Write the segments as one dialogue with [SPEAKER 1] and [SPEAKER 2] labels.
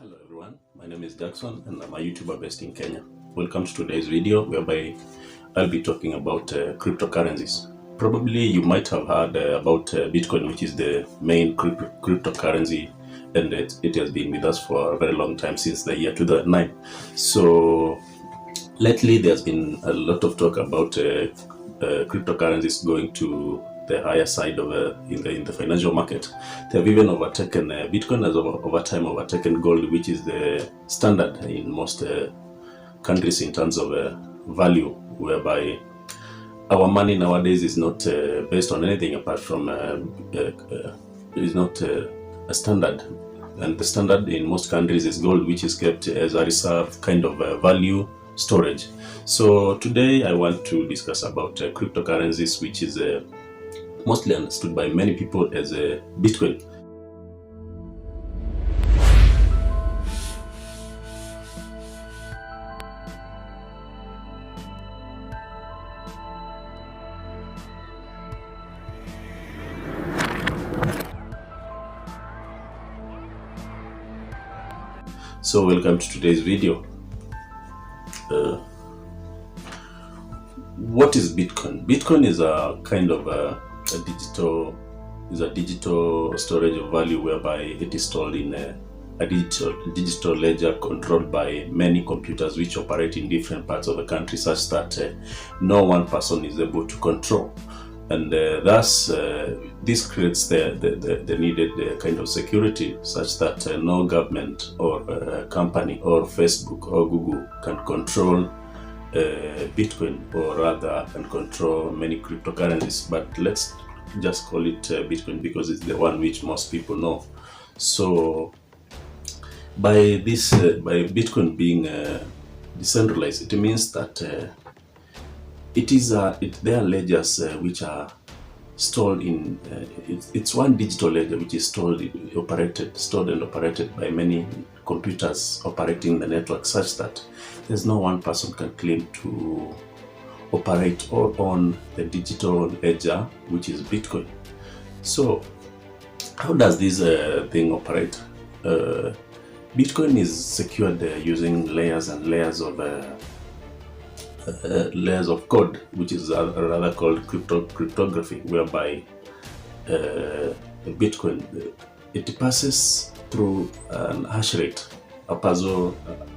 [SPEAKER 1] Hello everyone, my name is Jackson and I'm a YouTuber based in Kenya. Welcome to today's video whereby I'll be talking about cryptocurrencies. Probably you might have heard about Bitcoin, which is the main cryptocurrency, and it has been with us for a very long time, since the year 2009. So lately there's been a lot of talk about cryptocurrencies going to the higher side of in the financial market. They have even overtaken Bitcoin, has over time overtaken gold, which is the standard in most countries in terms of value, whereby our money nowadays is not based on anything apart from is not a standard, and the standard in most countries is gold, which is kept as a reserve kind of value storage. So today I want to discuss about cryptocurrencies, which is mostly understood by many people as Bitcoin. So welcome to today's video. What is Bitcoin? Bitcoin is a kind of a digital storage of value, whereby it is stored in a digital ledger controlled by many computers which operate in different parts of the country, such that no one person is able to control, and thus this creates the needed kind of security, such that no government or company or Facebook or Google can control Bitcoin, or rather can control many cryptocurrencies. But let's just call it Bitcoin because it's the one which most people know. So by Bitcoin being decentralized, it means that there are ledgers which are stored in it's one digital ledger which is stored and operated by many computers operating the network, such that there's no one person can claim to operate or own the digital ledger, which is Bitcoin. So how does this thing operate? Bitcoin is secured using layers and layers of code, which is rather called cryptography, whereby Bitcoin it passes through an hash rate, a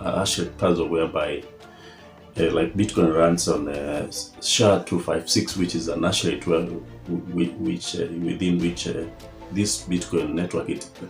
[SPEAKER 1] hash rate puzzle, whereby like Bitcoin runs on SHA-256, which is an hash rate within which this Bitcoin network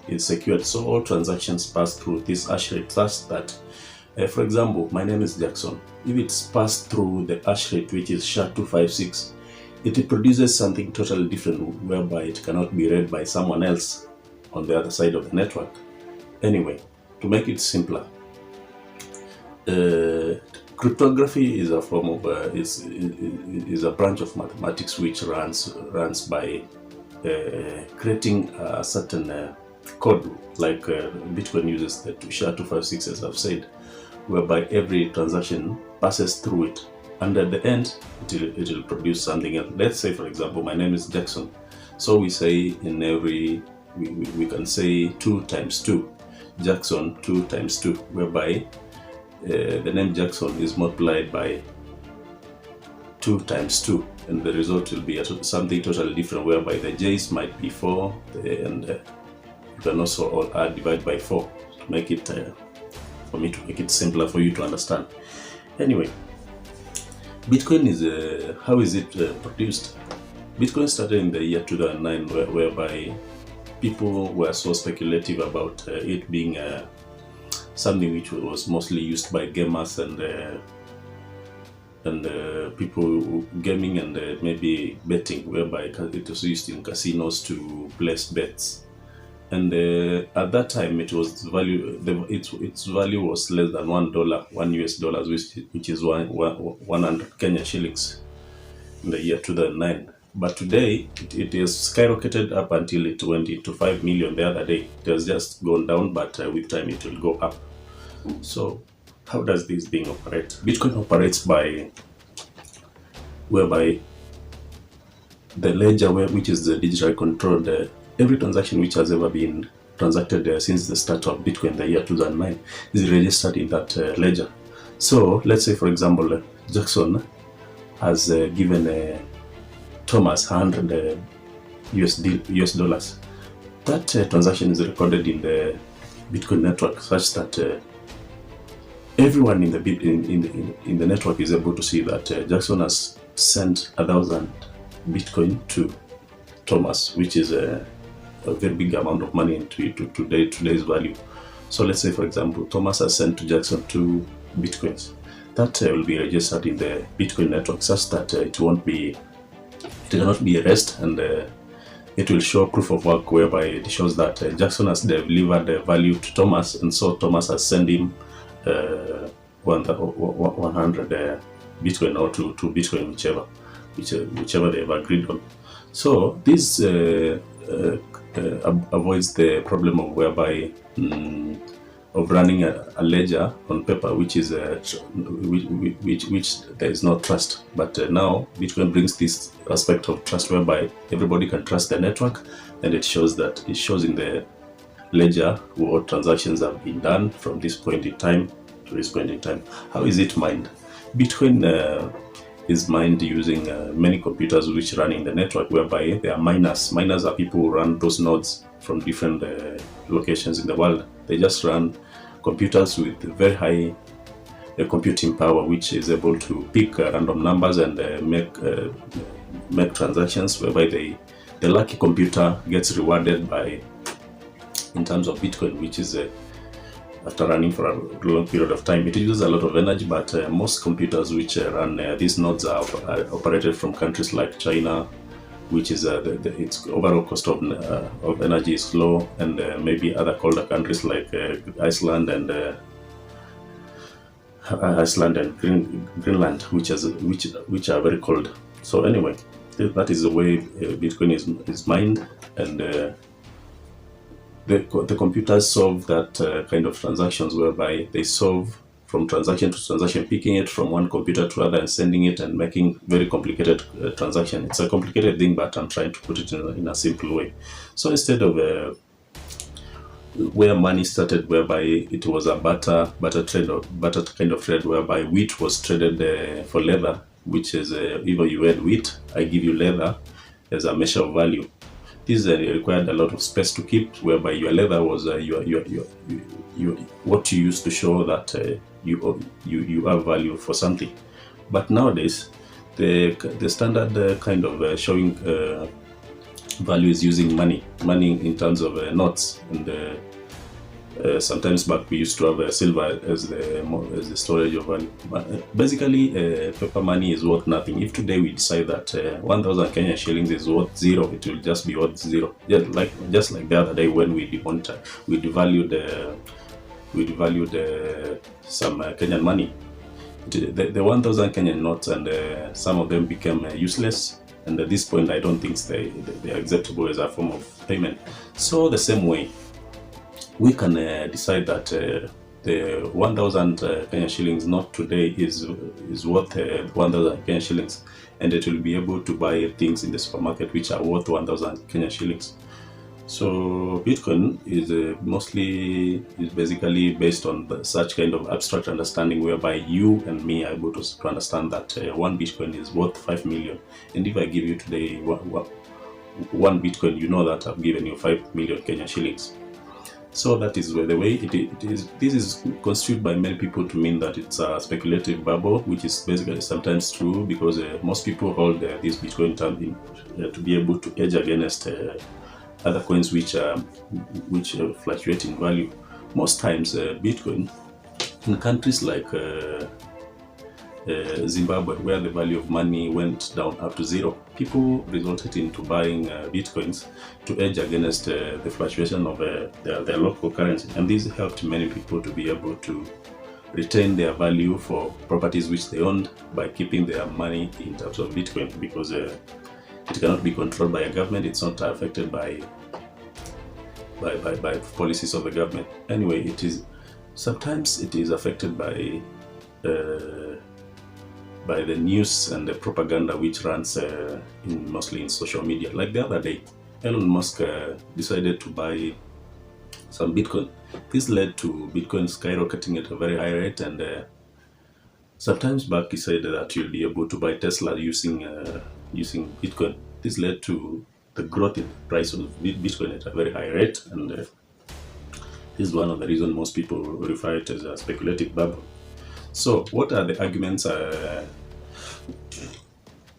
[SPEAKER 1] is secured. So all transactions pass through this hash rate, such that for example, my name is Jackson. If it's passed through the hash rate, which is SHA-256, it produces something totally different, whereby it cannot be read by someone else on the other side of the network. Anyway, to make it simpler, cryptography is a form of is a branch of mathematics which runs by creating a certain code, like Bitcoin uses the SHA-256, as I've said, whereby every transaction passes through it, and at the end it will produce something else. Let's say, for example, my name is Jackson. So we say in every we can say 2 times 2, Jackson 2 times 2, whereby the name Jackson is multiplied by 2 times 2, and the result will be something totally different, whereby the J's might be 4, and you can also all divide by 4 to make it for me to make it simpler for you to understand. Anyway, Bitcoin is how is it produced? Bitcoin started in the year 2009, whereby people were so speculative about it being something which was mostly used by gamers and people gaming and maybe betting, whereby it was used in casinos to place bets. And at that time, its value was less than $1 US, which is 100 Kenya shillings in the year 2009. But today, it has skyrocketed up until it went into 5 million the other day. It has just gone down, but with time it will go up. So how does this thing operate? Bitcoin operates whereby the ledger, which is the digitally controlled, every transaction which has ever been transacted since the start of Bitcoin, the year 2009, is registered in that ledger. So let's say, for example, Jackson has given Thomas 100 US dollars. That transaction is recorded in the Bitcoin network, such that everyone in the network is able to see that Jackson has sent 1,000 Bitcoin to Thomas, which is a very big amount of money to today's value. So let's say, for example, Thomas has sent to Jackson 2 Bitcoins. That will be registered in the Bitcoin network, such that it cannot be erased, and it will show proof of work whereby it shows that Jackson has delivered the value to Thomas, and so Thomas has sent him 100 Bitcoin or 2 Bitcoin, whichever they have agreed on. So this avoids the problem of whereby of running a ledger on paper, which is which there is no trust. But now Bitcoin brings this aspect of trust, whereby everybody can trust the network, and it shows in the ledger what transactions have been done from this point in time to this point in time. How is it mined? Bitcoin is mined using many computers which run in the network, whereby there are miners. Miners are people who run those nodes from different locations in the world. They just run computers with very high computing power, which is able to pick random numbers and make transactions, whereby the lucky computer gets rewarded in terms of Bitcoin, which is after running for a long period of time. It uses a lot of energy, but most computers which run these nodes are operated from countries like China, which is its overall cost of energy is low, and maybe other colder countries like Iceland and Greenland, which are very cold. So anyway, that is the way Bitcoin is mined, and the computers solve that kind of transactions, whereby they solve from transaction to transaction, picking it from one computer to other and sending it and making very complicated transaction. It's a complicated thing, but I'm trying to put it in a simple way. So instead of where money started, whereby it was a barter trade, or barter kind of trade, whereby wheat was traded for leather, which is either you had wheat, I give you leather as a measure of value. This required a lot of space to keep, whereby your leather was what you used to show that you have value for something. But nowadays, the standard kind of showing value is using money in terms of notes, and sometimes back we used to have silver as the storage of value. Basically, paper money is worth nothing. If today we decide that 1,000 Kenyan shillings is worth zero, it will just be worth zero. Just like the other day when we devalued some Kenyan money. The 1,000 Kenyan notes, and some of them became useless. And at this point, I don't think they are acceptable as a form of payment. So the same way, we can decide that the 1,000 Kenyan shillings note today is worth 1,000 Kenyan shillings, and it will be able to buy things in the supermarket which are worth 1,000 Kenyan shillings. So Bitcoin is basically based on such kind of abstract understanding, whereby you and me are able to understand that one Bitcoin is worth 5 million. And if I give you today one Bitcoin, you know that I've given you 5 million Kenyan shillings. So that is the way it is. This is construed by many people to mean that it's a speculative bubble, which is basically sometimes true, because most people hold this Bitcoin to be able to hedge against other coins which fluctuate in value. Most times, Bitcoin in countries like Zimbabwe, where the value of money went down up to zero, people resorted into buying Bitcoins to hedge against the fluctuation of their local currency. And this helped many people to be able to retain their value for properties which they owned by keeping their money in terms of Bitcoin, because it cannot be controlled by a government. It's not affected by policies of the government. Anyway, sometimes it is affected by the news and the propaganda which runs mostly in social media. Like the other day, Elon Musk decided to buy some Bitcoin. This led to Bitcoin skyrocketing at a very high rate, and sometimes back he said that you'll be able to buy Tesla using Bitcoin. This led to the growth in the price of Bitcoin at a very high rate, and this is one of the reasons most people refer it as a speculative bubble. So, what are the arguments for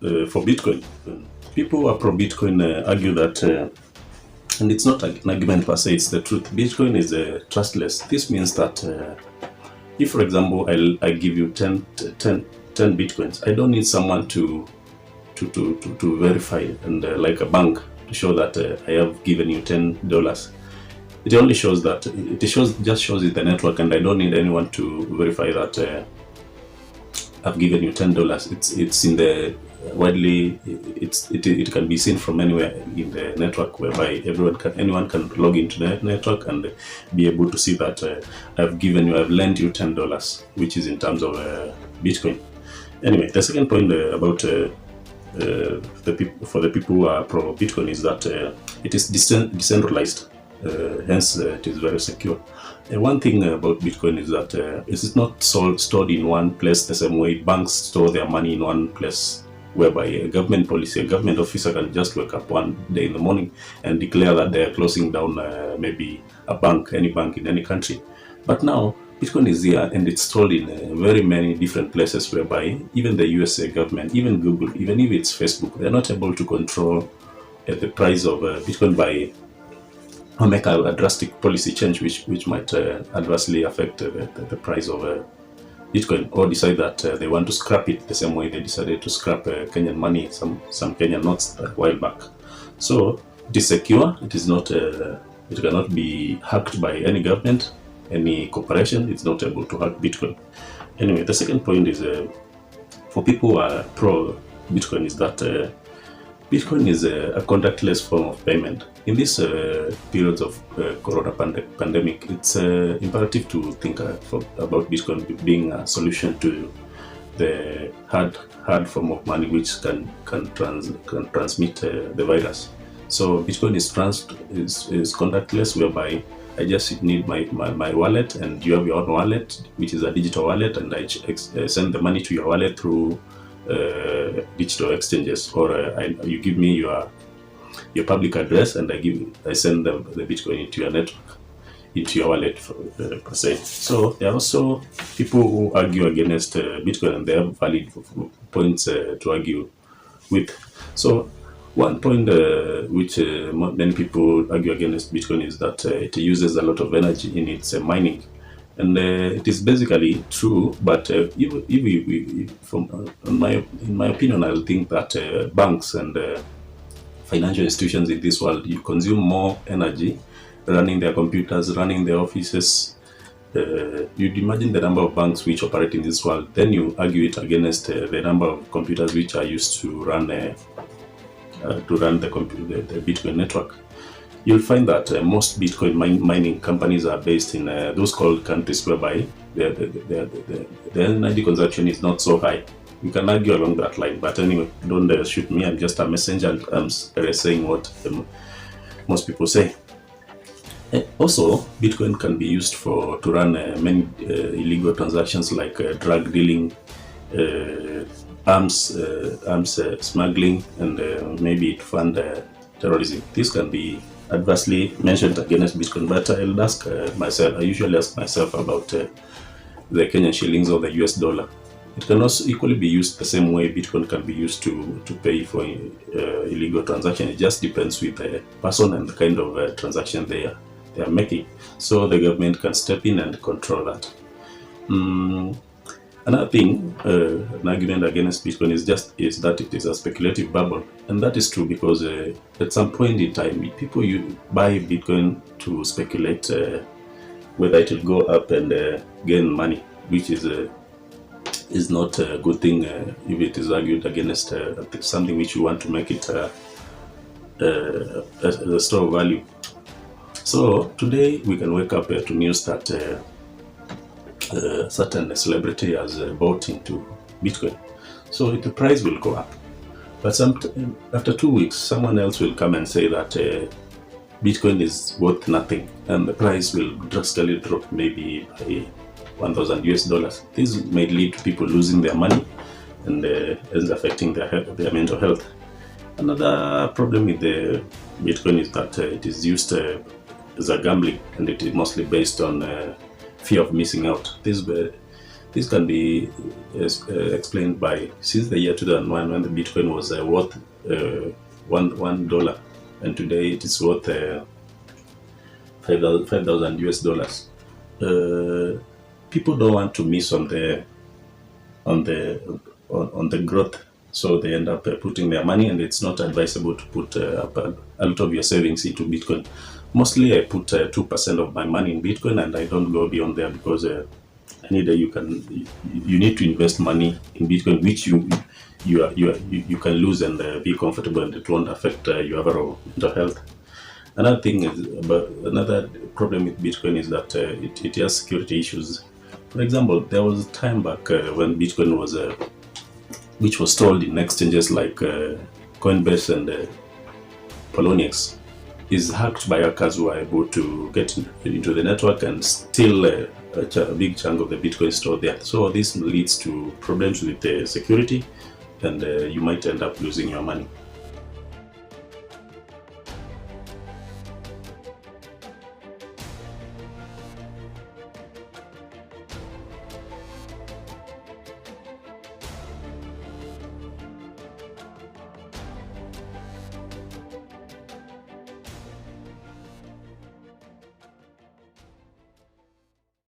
[SPEAKER 1] Bitcoin? People who are pro Bitcoin argue that, and it's not an argument per se, it's the truth. Bitcoin is trustless. This means that if, for example, I give you 10 Bitcoins, I don't need someone to verify, and like a bank, to show that I have given you $10. It only shows that just shows it the network, and I don't need anyone to verify that I've given you $10. It's in the widely, it can be seen from anywhere in the network, whereby anyone can log into the network and be able to see that I've lent you $10, which is in terms of Bitcoin. Anyway, the second point about for the people who are pro Bitcoin is that it is decentralized, hence it is very secure. One thing about Bitcoin is that it is not stored in one place the same way banks store their money in one place, whereby a government officer can just wake up one day in the morning and declare that they are closing down maybe any bank in any country. But now Bitcoin is here, and it's stored in very many different places, whereby even the USA government, even Google, even if it's Facebook, they're not able to control the price of Bitcoin by or make a drastic policy change which might adversely affect the price of Bitcoin, or decide that they want to scrap it the same way they decided to scrap Kenyan money, some Kenyan notes a while back. So it is secure. It is not. It cannot be hacked by any government, any corporation. It's not able to hack Bitcoin. Anyway, the second point is for people who are pro Bitcoin is that Bitcoin is a contactless form of payment. In this periods of corona pandemic, it's imperative to think about Bitcoin being a solution to the hard form of money which can transmit the virus. So Bitcoin is contactless, whereby I just need my wallet, and you have your own wallet, which is a digital wallet, and I send the money to your wallet through digital exchanges, or you give me your public address, and I send the Bitcoin into your network, into your wallet per se. So there are also people who argue against Bitcoin, and they have valid points to argue with. So one point which many people argue against Bitcoin is that it uses a lot of energy in its mining. And it is basically true, but in my opinion, I think that banks and financial institutions in this world, you consume more energy running their computers, running their offices. You'd imagine the number of banks which operate in this world, then you argue it against the number of computers which are used to run the Bitcoin network. You'll find that most Bitcoin mining companies are based in those called countries whereby the energy consumption is not so high. You can argue along that line, but anyway, don't shoot me. I'm just a messenger, and I'm saying what most people say. Also, Bitcoin can be used to run many illegal transactions like drug dealing, arms smuggling, and maybe to fund terrorism. This can be adversely mentioned against Bitcoin, but I'll ask myself. I usually ask myself about the Kenyan shillings or the US dollar. It can also equally be used the same way Bitcoin can be used to pay for illegal transaction. It just depends with the person and the kind of transaction they are making. So the government can step in and control that. Another thing, an argument against Bitcoin is that it is a speculative bubble, and that is true because at some point in time, people buy Bitcoin to speculate whether it will go up and gain money, which is not a good thing if it is argued against something which you want to make it a store of value. So today we can wake up to news that certain celebrity has bought into Bitcoin, so the price will go up. But after 2 weeks, someone else will come and say that Bitcoin is worth nothing, and the price will drastically drop, maybe by 1,000 US dollars. This may lead to people losing their money and is affecting their mental health. Another problem with the Bitcoin is that it is used as a gambling, and it is mostly based on fear of missing out. This can be explained by, since the year 2001, when the Bitcoin was worth $1, and today it is worth 5,000 US dollars. People don't want to miss on the growth, so they end up putting their money, and it's not advisable to put a lot of your savings into Bitcoin. Mostly I put 2% of my money in Bitcoin, and I don't go beyond there, because you need to invest money in Bitcoin, which you can lose and be comfortable, and it won't affect your overall mental health. Another problem with Bitcoin is that it has security issues. For example, there was a time back when Bitcoin was which was stored in exchanges like Coinbase and Poloniex, is hacked by hackers who are able to get into the network and steal a big chunk of the Bitcoin stored there. So this leads to problems with the security, and you might end up losing your money.